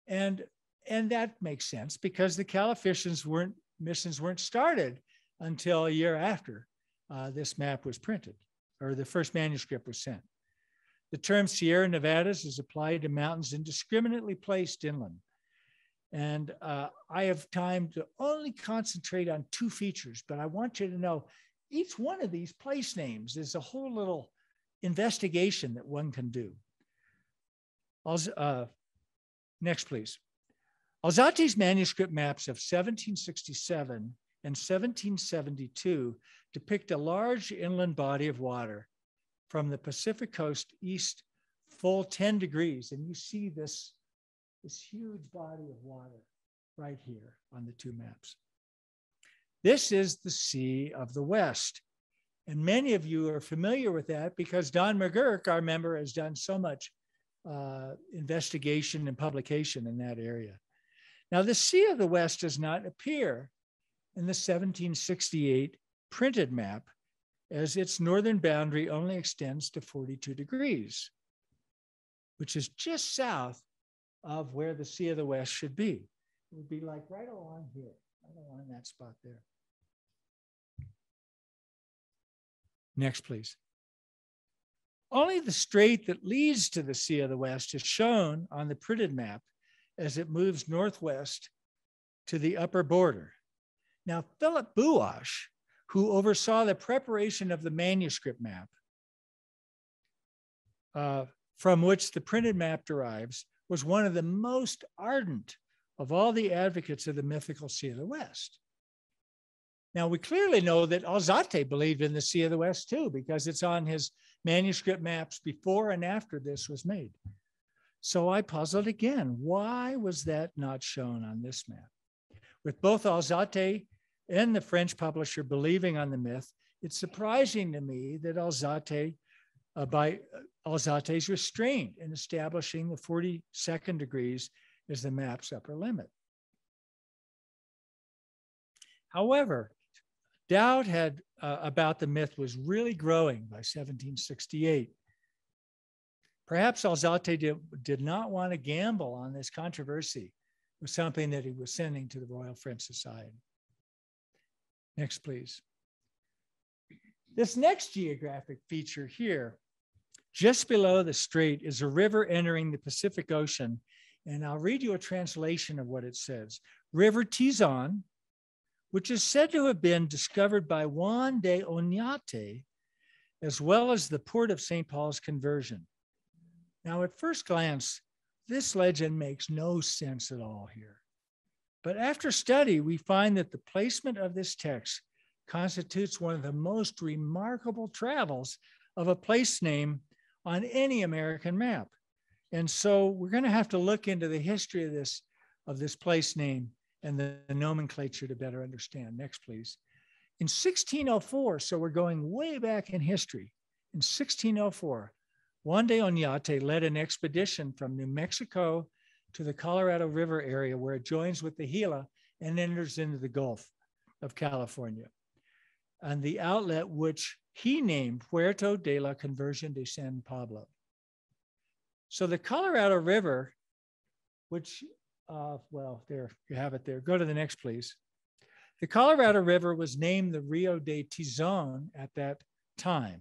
and that makes sense because the missions weren't started until a year after this map was printed, or the first manuscript was sent. The term Sierra Nevadas is applied to mountains indiscriminately placed inland. And I have time to only concentrate on 2 features, but I want you to know each one of these place names is a whole little investigation that one can do. Next, please. Alzate's manuscript maps of 1767 and 1772 depict a large inland body of water from the Pacific coast east full 10 degrees. And you see this huge body of water right here on the 2 maps. This is the Sea of the West. And many of you are familiar with that because Don McGurk, our member, has done so much investigation and publication in that area. Now, the Sea of the West does not appear in the 1768 printed map, as its northern boundary only extends to 42 degrees, which is just south of where the Sea of the West should be. It would be like right along here, right along that spot there. Next, please. Only the strait that leads to the Sea of the West is shown on the printed map as it moves northwest to the upper border. Now, Philip Buash, who oversaw the preparation of the manuscript map, from which the printed map derives, was one of the most ardent of all the advocates of the mythical Sea of the West. Now, we clearly know that Alzate believed in the Sea of the West too, because it's on his manuscript maps before and after this was made. So I puzzled again. Why was that not shown on this map? With both Alzate and the French publisher believing on the myth, it's surprising to me that Alzate's restraint in establishing the 42nd degrees as the map's upper limit. However, doubt about the myth was really growing by 1768. Perhaps Alzate did not want to gamble on this controversy with something that he was sending to the Royal French Society. Next, please. This next geographic feature here, just below the strait, is a river entering the Pacific Ocean. And I'll read you a translation of what it says. River Tzone, which is said to have been discovered by Juan de Oñate, as well as the port of St. Paul's conversion. Now, at first glance, this legend makes no sense at all here. But after study, we find that the placement of this text constitutes one of the most remarkable travels of a place name on any American map. And so we're going to have to look into the history of this place name and the nomenclature to better understand. Next, please. In 1604, so we're going way back in history. In 1604, Juan de Oñate led an expedition from New Mexico to the Colorado River area where it joins with the Gila and enters into the Gulf of California, and the outlet which he named Puerto de la Conversion de San Pablo. So the Colorado River, which, well, there you have it there. Go to the next, please. The Colorado River was named the Rio de Tzone at that time.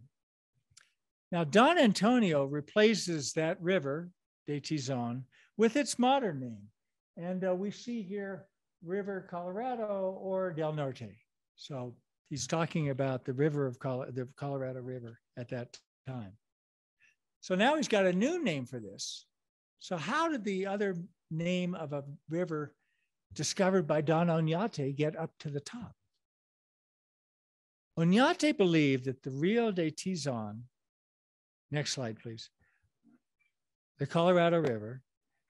Now, Don Antonio replaces that river, de Tzone, with its modern name. And we see here River Colorado or Del Norte. So he's talking about the river of the Colorado River at that time. So now he's got a new name for this. So how did the other name of a river discovered by Don Oñate get up to the top? Oñate believed that the Rio de Tzone, next slide, please, the Colorado River,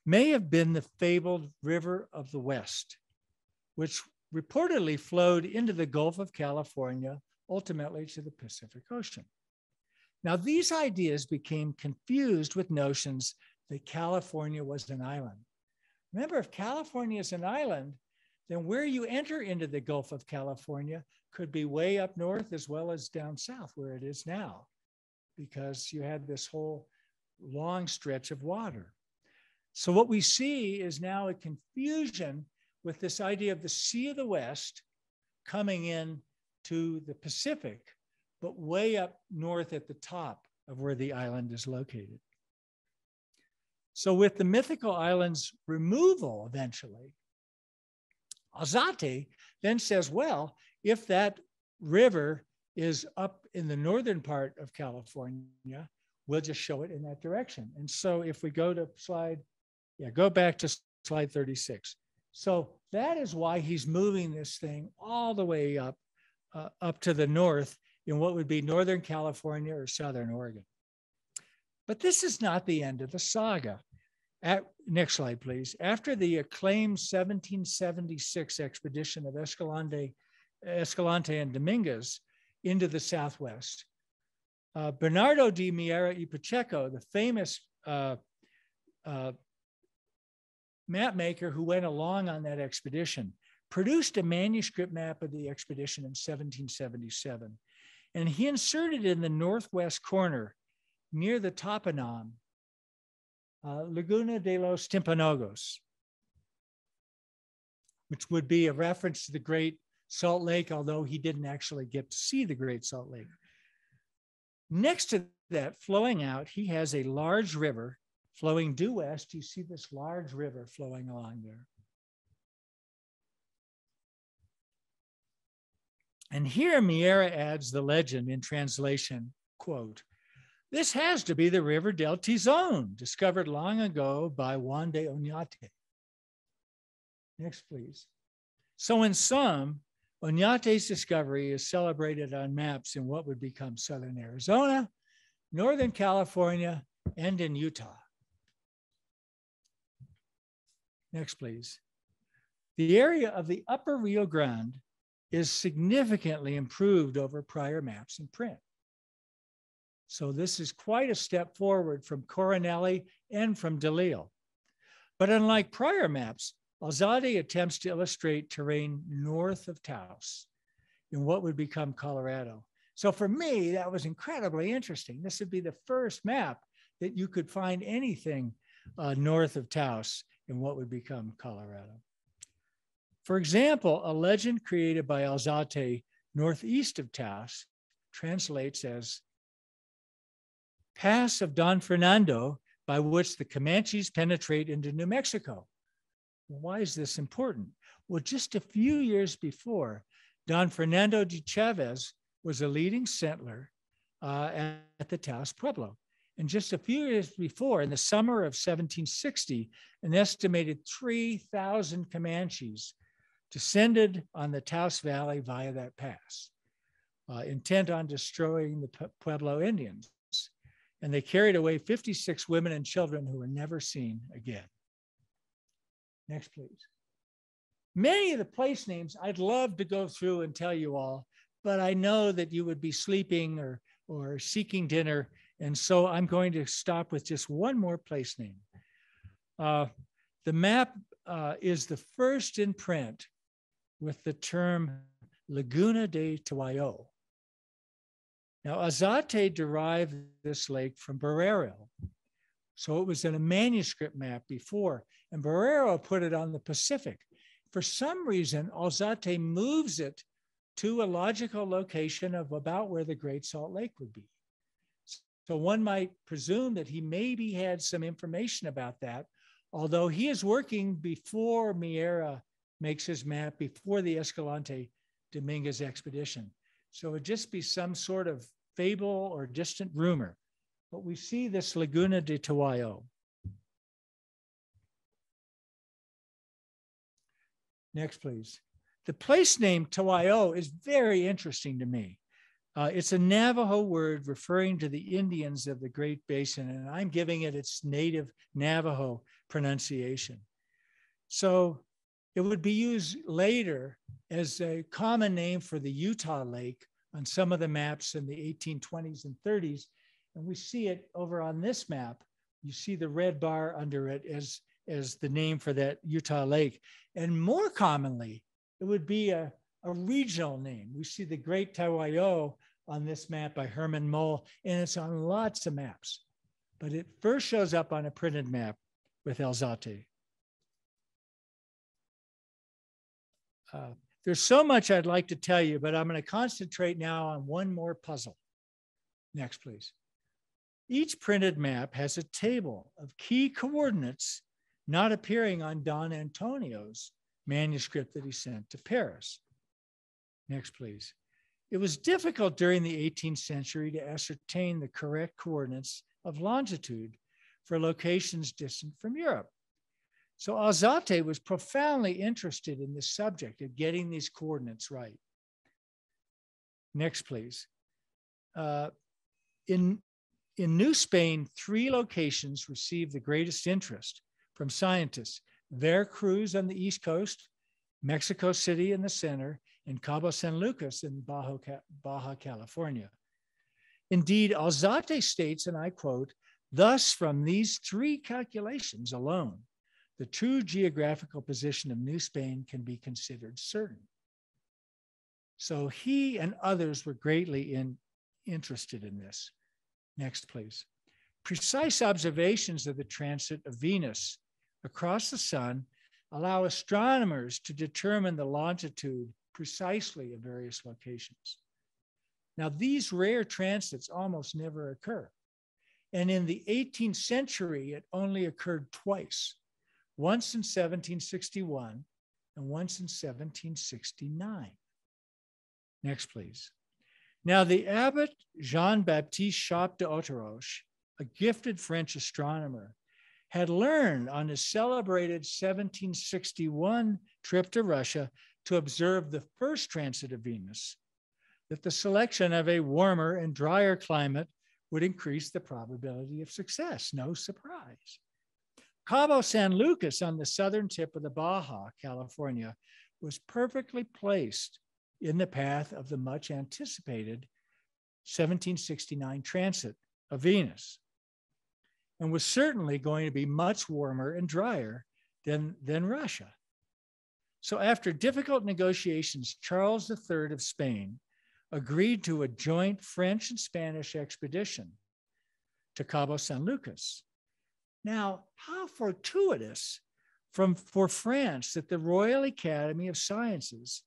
may have been the fabled River of the West, which reportedly flowed into the Gulf of California, ultimately to the Pacific Ocean. Now, these ideas became confused with notions that California was an island. Remember, if California is an island, then where you enter into the Gulf of California could be way up north as well as down south where it is now, because you had this whole long stretch of water. So what we see is now a confusion with this idea of the Sea of the West coming in to the Pacific, but way up north at the top of where the island is located. So with the mythical island's removal eventually, Alzate then says, well, if that river is up in the northern part of California, we'll just show it in that direction. And so if we go to go back to slide 36. So that is why he's moving this thing all the way up to the north in what would be Northern California or Southern Oregon. But this is not the end of the saga. Next slide, please. After the acclaimed 1776 expedition of Escalante and Dominguez into the Southwest, Bernardo de Miera y Pacheco, the famous map maker who went along on that expedition, produced a manuscript map of the expedition in 1777. And he inserted in the northwest corner near the toponym, Laguna de los Timpanogos, which would be a reference to the Great Salt Lake, although he didn't actually get to see the Great Salt Lake. Next to that, flowing out, he has a large river flowing due west. You see this large river flowing along there. And here Miera adds the legend in translation, quote, "This has to be the river del Tzone, discovered long ago by Juan de Oñate." Next, please. So in sum, Oñate's discovery is celebrated on maps in what would become Southern Arizona, Northern California, and in Utah. Next, please. The area of the upper Rio Grande is significantly improved over prior maps in print. So this is quite a step forward from Coronelli and from DeLille. But unlike prior maps, Alzate attempts to illustrate terrain north of Taos in what would become Colorado. So for me, that was incredibly interesting. This would be the first map that you could find anything north of Taos in what would become Colorado. For example, a legend created by Alzate northeast of Taos translates as Pass of Don Fernando, by which the Comanches penetrate into New Mexico. Why is this important? Well, just a few years before, Don Fernando de Chavez was a leading settler at the Taos Pueblo. And just a few years before, in the summer of 1760, an estimated 3,000 Comanches descended on the Taos Valley via that pass, intent on destroying the Pueblo Indians. And they carried away 56 women and children who were never seen again. Next, please. Many of the place names I'd love to go through and tell you all, but I know that you would be sleeping or seeking dinner. And so I'm going to stop with just one more place name. The map is the first in print with the term Laguna de Tuayo. Now, Alzate derived this lake from Barrio. So it was in a manuscript map before, and Barrio put it on the Pacific. For some reason, Alzate moves it to a logical location of about where the Great Salt Lake would be. So one might presume that he maybe had some information about that, although he is working before Miera makes his map, before the Escalante Dominguez expedition. So it'd just be some sort of fable or distant rumor. But we see this Laguna de Tuayo. Next, please. The place name Tuayo is very interesting to me. It's a Navajo word referring to the Indians of the Great Basin, and I'm giving it its native Navajo pronunciation. So it would be used later as a common name for the Utah Lake on some of the maps in the 1820s and 30s. And we see it over on this map. You see the red bar under it as the name for that Utah Lake. And more commonly, it would be a regional name. We see the Great Tuayo on this map by Herman Moll, and it's on lots of maps. But it first shows up on a printed map with Alzate. There's so much I'd like to tell you, but I'm going to concentrate now on one more puzzle. Next, please. Each printed map has a table of key coordinates not appearing on Don Antonio's manuscript that he sent to Paris. Next, please. It was difficult during the 18th century to ascertain the correct coordinates of longitude for locations distant from Europe. So Alzate was profoundly interested in this subject of getting these coordinates right. Next, please. In New Spain, 3 locations received the greatest interest from scientists: Veracruz on the East Coast, Mexico City in the center, and Cabo San Lucas in Baja California. Indeed, Alzate states, and I quote, "Thus, from these 3 calculations alone, the true geographical position of New Spain can be considered certain." So he and others were greatly interested in this. Next, please. Precise observations of the transit of Venus across the sun allow astronomers to determine the longitude precisely of various locations. Now, these rare transits almost never occur. And in the 18th century, it only occurred twice, once in 1761 and once in 1769. Next, please. Now, the abbot Jean-Baptiste Chappe de Hauteroche, a gifted French astronomer, had learned on his celebrated 1761 trip to Russia to observe the first transit of Venus, that the selection of a warmer and drier climate would increase the probability of success. No surprise. Cabo San Lucas on the southern tip of the Baja, California, was perfectly placed in the path of the much anticipated 1769 transit of Venus, and was certainly going to be much warmer and drier than Russia. So after difficult negotiations, Charles III of Spain agreed to a joint French and Spanish expedition to Cabo San Lucas. Now, how fortuitous for France that the Royal Academy of Sciences,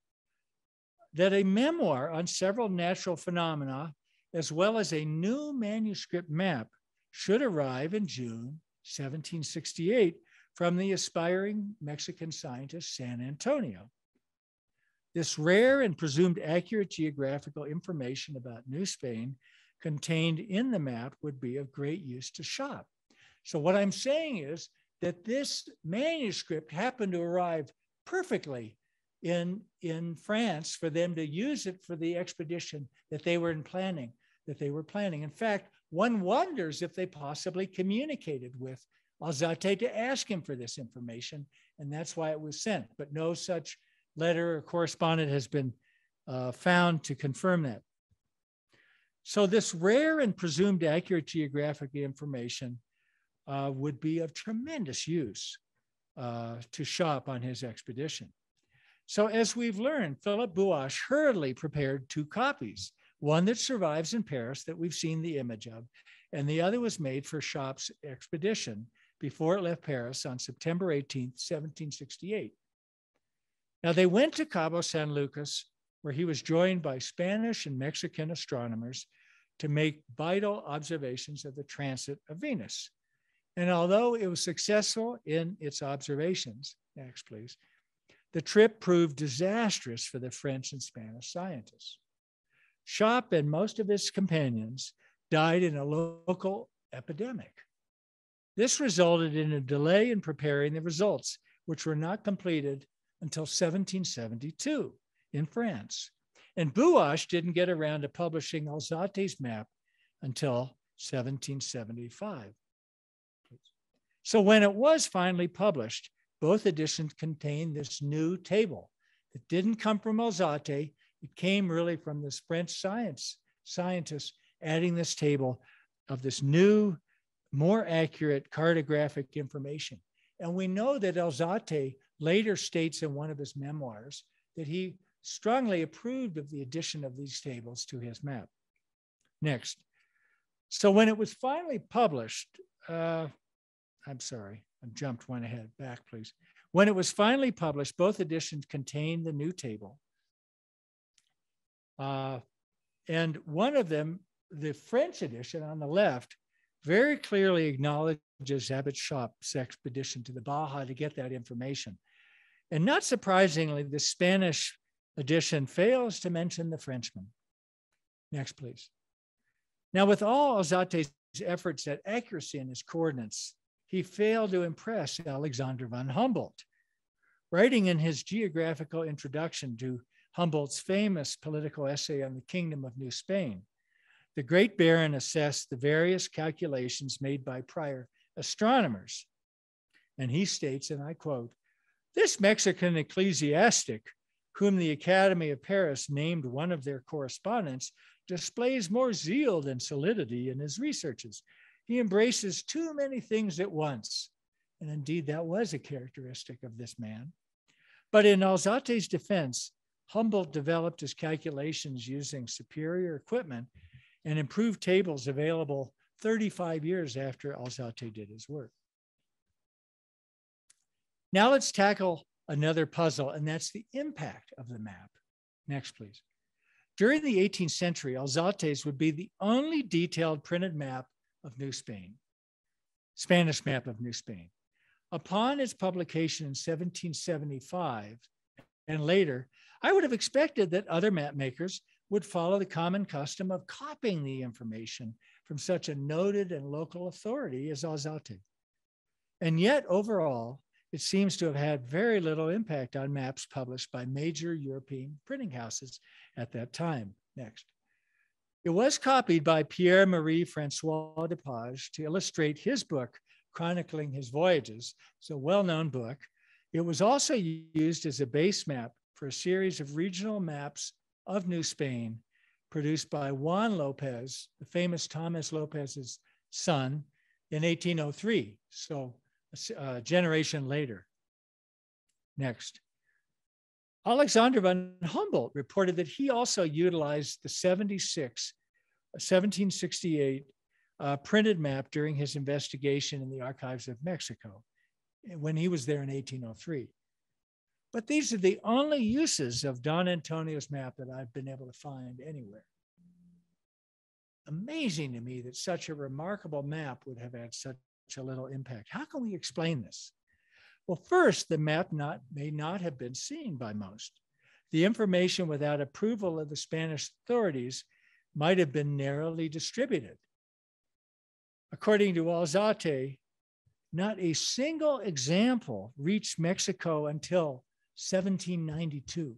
that a memoir on several natural phenomena, as well as a new manuscript map, should arrive in June 1768 from the aspiring Mexican scientist San Antonio. This rare and presumed accurate geographical information about New Spain contained in the map would be of great use to shop. So what I'm saying is that this manuscript happened to arrive perfectly in France for them to use it for the expedition that they were planning. In fact, one wonders if they possibly communicated with Alzate to ask him for this information, and that's why it was sent. But no such letter or correspondent has been found to confirm that. So this rare and presumed accurate geographic information would be of tremendous use to shop on his expedition. So as we've learned, Philip Buache hurriedly prepared two copies, one that survives in Paris that we've seen the image of, and the other was made for Shop's expedition before it left Paris on September 18th, 1768. Now they went to Cabo San Lucas, where he was joined by Spanish and Mexican astronomers to make vital observations of the transit of Venus. And although it was successful in its observations, next please, the trip proved disastrous for the French and Spanish scientists. Shop and most of his companions died in a local epidemic. This resulted in a delay in preparing the results, which were not completed until 1772 in France. And Buache didn't get around to publishing Alzates Map until 1775. So when it was finally published, both editions contained this new table. It didn't come from Alzate. It came really from this French scientists adding this table of this new, more accurate cartographic information. And we know that Alzate later states in one of his memoirs that he strongly approved of the addition of these tables to his map. Next. So when it was finally published, I'm sorry, I jumped one ahead, back please. When it was finally published, both editions contained the new table. And one of them, the French edition on the left, very clearly acknowledges Abbot Shop's expedition to the Baja to get that information. And not surprisingly, the Spanish edition fails to mention the Frenchman. Next, please. Now, with all Alzate's efforts at accuracy in his coordinates, he failed to impress Alexander von Humboldt. Writing in his geographical introduction to Humboldt's famous political essay on the Kingdom of New Spain, the great baron assessed the various calculations made by prior astronomers. And he states, and I quote, "This Mexican ecclesiastic, whom the Academy of Paris named one of their correspondents, displays more zeal than solidity in his researches. He embraces too many things at once." And indeed, that was a characteristic of this man. But in Alzate's defense, Humboldt developed his calculations using superior equipment and improved tables available 35 years after Alzate did his work. Now let's tackle another puzzle, and that's the impact of the map. Next, please. During the 18th century, Alzates would be the only detailed printed map of New Spain, Spanish map of New Spain. Upon its publication in 1775 and later, I would have expected that other map makers would follow the common custom of copying the information from such a noted and local authority as Alzate. And yet, overall, it seems to have had very little impact on maps published by major European printing houses at that time. Next. It was copied by Pierre-Marie François Depage to illustrate his book, chronicling his voyages. It's a well-known book. It was also used as a base map for a series of regional maps of New Spain produced by Juan Lopez, the famous Thomas Lopez's son, in 1803, so a generation later. Next. Alexander von Humboldt reported that he also utilized the 1768 printed map during his investigation in the archives of Mexico when he was there in 1803. But these are the only uses of Don Antonio's map that I've been able to find anywhere. Amazing to me that such a remarkable map would have had such a little impact. How can we explain this? Well, first, the map may not have been seen by most. The information without approval of the Spanish authorities might have been narrowly distributed. According to Alzate, not a single example reached Mexico until 1792,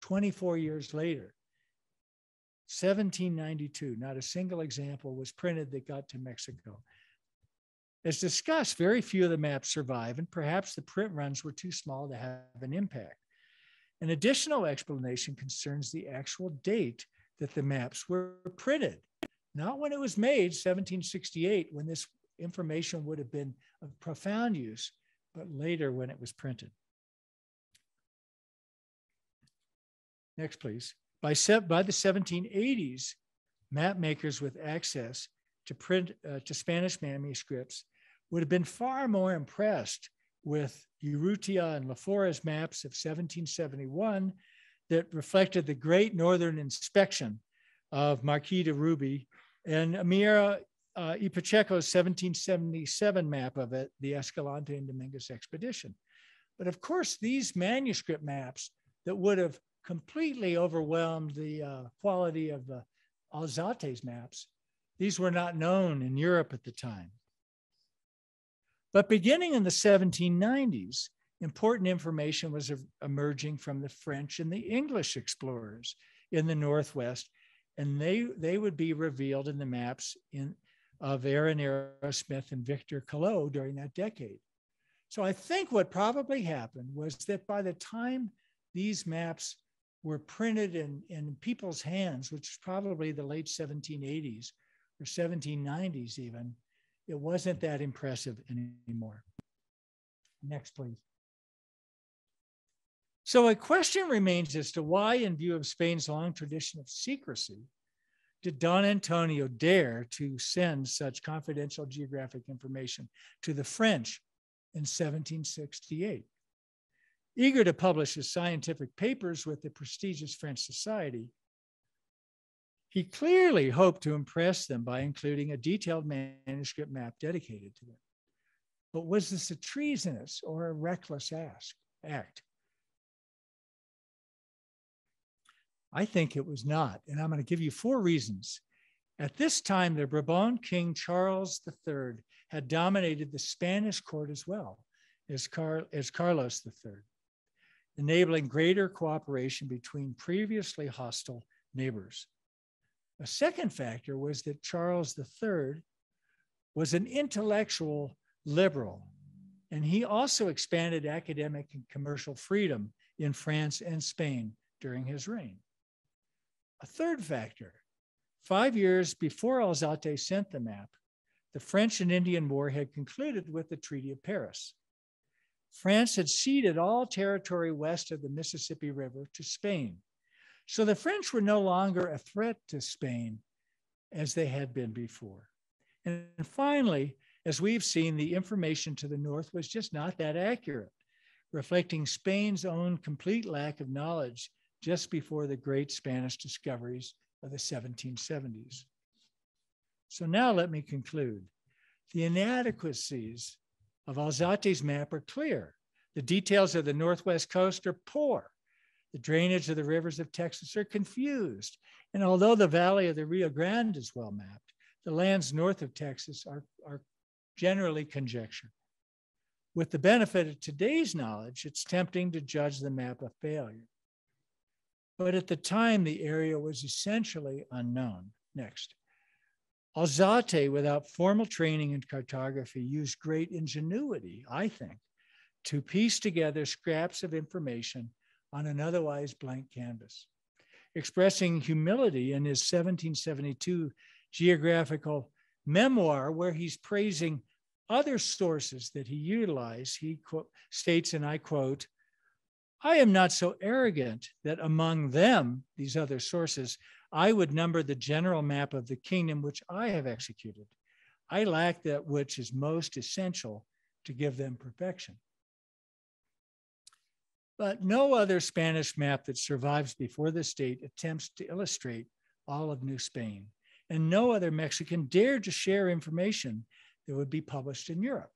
24 years later. 1792, not a single example was printed that got to Mexico. As discussed, very few of the maps survive, and perhaps the print runs were too small to have an impact. An additional explanation concerns the actual date that the maps were printed, not when it was made, 1768, when this information would have been of profound use, but later when it was printed. Next, please. By the 1780s, map makers with access to print to Spanish manuscripts would have been far more impressed with Urrutia and Lafora's maps of 1771 that reflected the Great Northern Inspection of Marquis de Ruby and Amira y Pacheco's 1777 map of it, the Escalante and Dominguez expedition. But of course, these manuscript maps that would have completely overwhelmed the quality of the Alzates maps, these were not known in Europe at the time. But beginning in the 1790s, important information was emerging from the French and the English explorers in the Northwest, and they would be revealed in the maps of Aaron Smith and Victor Collot during that decade. So I think what probably happened was that by the time these maps were printed in people's hands, which is probably the late 1780s or 1790s even, it wasn't that impressive anymore. Next, please. So a question remains as to why, in view of Spain's long tradition of secrecy, did Don Antonio dare to send such confidential geographic information to the French in 1768? Eager to publish his scientific papers with the prestigious French Society, he clearly hoped to impress them by including a detailed manuscript map dedicated to them. But was this a treasonous or a reckless act? I think it was not, and I'm going to give you 4 reasons. At this time, the Bourbon King Charles III had dominated the Spanish court as well as Carlos III, enabling greater cooperation between previously hostile neighbors. A second factor was that Charles III was an intellectual liberal, and he also expanded academic and commercial freedom in France and Spain during his reign. A third factor, 5 years before Alzate sent the map, the French and Indian War had concluded with the Treaty of Paris. France had ceded all territory west of the Mississippi River to Spain. So the French were no longer a threat to Spain as they had been before. And finally, as we've seen, the information to the north was just not that accurate, reflecting Spain's own complete lack of knowledge just before the great Spanish discoveries of the 1770s. So now let me conclude. The inadequacies of Alzates map are clear. The details of the Northwest coast are poor. The drainage of the rivers of Texas are confused. And although the valley of the Rio Grande is well mapped, the lands north of Texas are generally conjecture. With the benefit of today's knowledge, it's tempting to judge the map a failure. But at the time, the area was essentially unknown. Next. Alzate, without formal training in cartography, used great ingenuity, I think, to piece together scraps of information on an otherwise blank canvas. Expressing humility in his 1772 geographical memoir, where he's praising other sources that he utilized, he states, and I quote, "I am not so arrogant that among them, these other sources, I would number the general map of the kingdom which I have executed. I lack that which is most essential to give them perfection." But no other Spanish map that survives before this date attempts to illustrate all of New Spain, and no other Mexican dared to share information that would be published in Europe.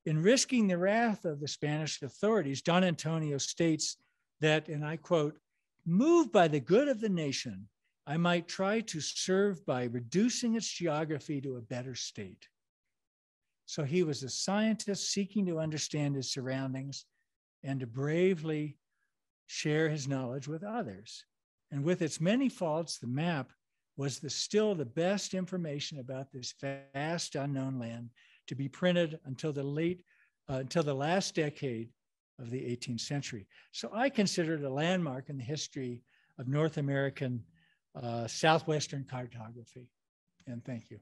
In risking the wrath of the Spanish authorities, Don Antonio states that, and I quote, "Moved by the good of the nation, I might try to serve by reducing its geography to a better state." So he was a scientist seeking to understand his surroundings and to bravely share his knowledge with others. And with its many faults, the map was still the best information about this vast unknown land to be printed until the last decade of the 18th century. So I consider it a landmark in the history of North American Southwestern cartography. And thank you.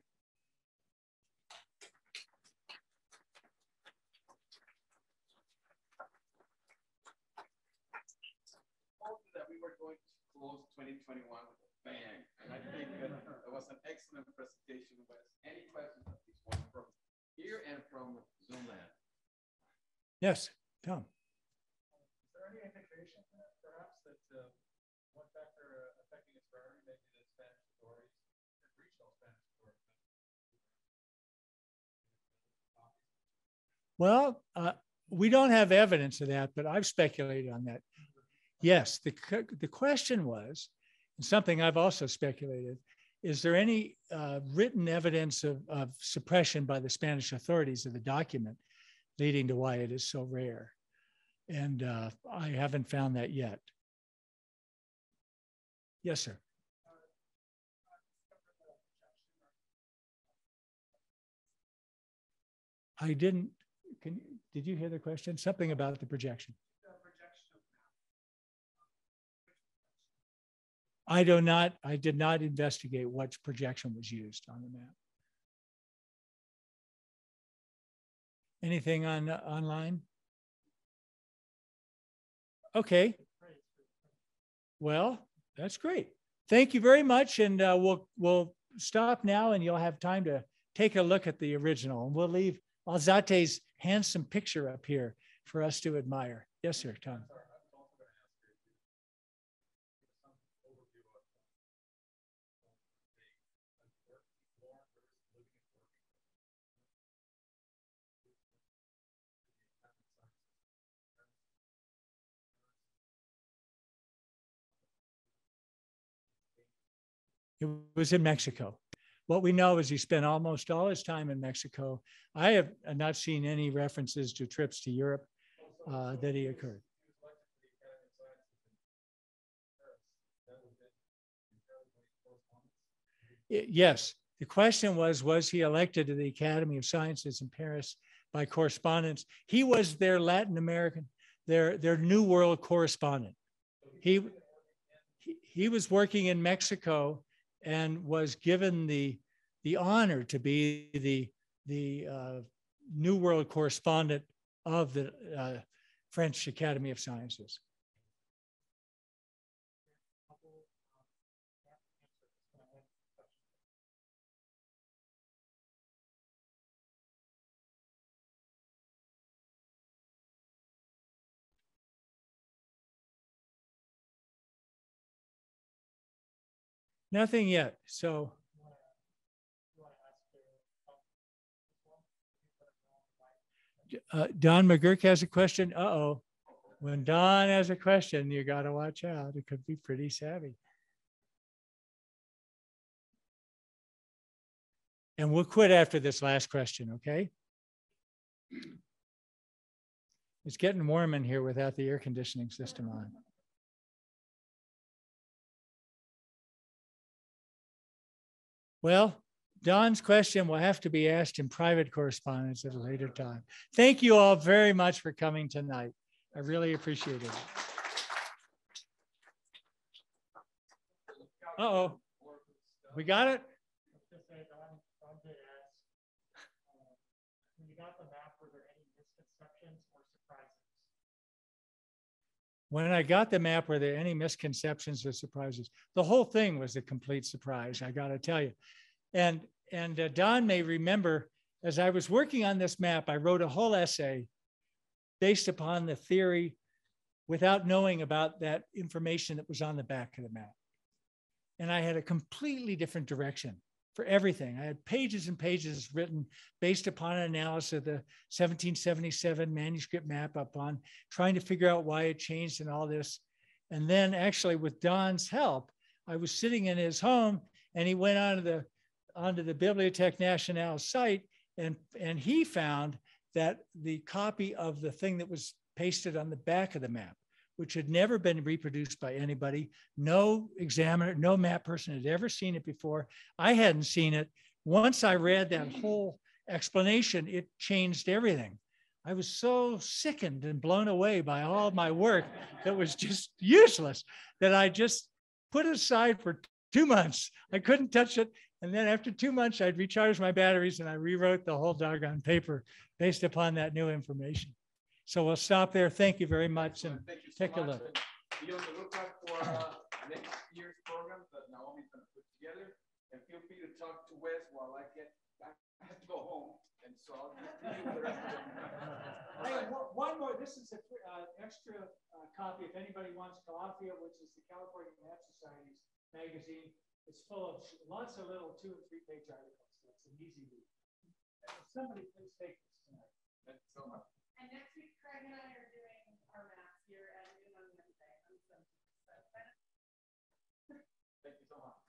That we were going to close 2021 with a bang, and I think that was an excellent presentation. With any questions, at least one from here and from Zoom land? Yes, Tom. Is there any indication perhaps that one factor affecting its priority may be the Spanish authorities and regional Spanish authorities? Well, we don't have evidence of that, but I've speculated on that. Yes, the question was, and something I've also speculated, is there any written evidence of suppression by the Spanish authorities of the document, leading to why it is so rare? And I haven't found that yet. Yes, sir. I didn't, did you hear the question? Something about the projection. I did not investigate what projection was used on the map. Anything online? Okay. Well, that's great. Thank you very much. And we'll stop now and you'll have time to take a look at the original. And we'll leave Alzate's handsome picture up here for us to admire. Yes, sir, Tom. It was in Mexico. What we know is he spent almost all his time in Mexico. I have not seen any references to trips to Europe that he occurred. Yes, the question was he elected to the Academy of Sciences in Paris by correspondence? He was their Latin American, their New World correspondent. He was working in Mexico and was given the honor to be the New World correspondent of the French Academy of Sciences. Nothing yet. So Don McGurk has a question. Uh-oh. When Don has a question, you got to watch out. It could be pretty savvy. And we'll quit after this last question, okay? It's getting warm in here without the air conditioning system on. Well, Don's question will have to be asked in private correspondence at a later time. Thank you all very much for coming tonight. I really appreciate it. Uh-oh, we got it? When you got the map, were there any misconceptions or surprises? When I got the map, were there any misconceptions or surprises? The whole thing was a complete surprise, I gotta tell you. And Don may remember, as I was working on this map, I wrote a whole essay based upon the theory without knowing about that information that was on the back of the map. And I had a completely different direction for everything. I had pages and pages written based upon an analysis of the 1777 manuscript map upon trying to figure out why it changed and all this. And then actually with Don's help, I was sitting in his home and he went onto the Bibliothèque Nationale site and he found that the copy of the thing that was pasted on the back of the map, which had never been reproduced by anybody. No examiner, no map person had ever seen it before. I hadn't seen it. Once I read that whole explanation, it changed everything. I was so sickened and blown away by all my work that was just useless that I just put it aside for 2 months. I couldn't touch it. And then after 2 months, I'd recharged my batteries and I rewrote the whole doggone paper based upon that new information. So we'll stop there. Thank you very much and take a look. Be on the lookout for next year's program that Naomi's going to put together. And feel free to talk to Wes while I have to go home. And so I'll get to you the rest of the Hey, one more. This is an extra copy if anybody wants Calafia, which is the California Map Society's magazine. It's full of lots of little 2- and 3-page articles. That's an easy read. Somebody please take this tonight. Thanks so much. And next week, Craig and I are doing our maps here at noon on Wednesday. Thank you so much.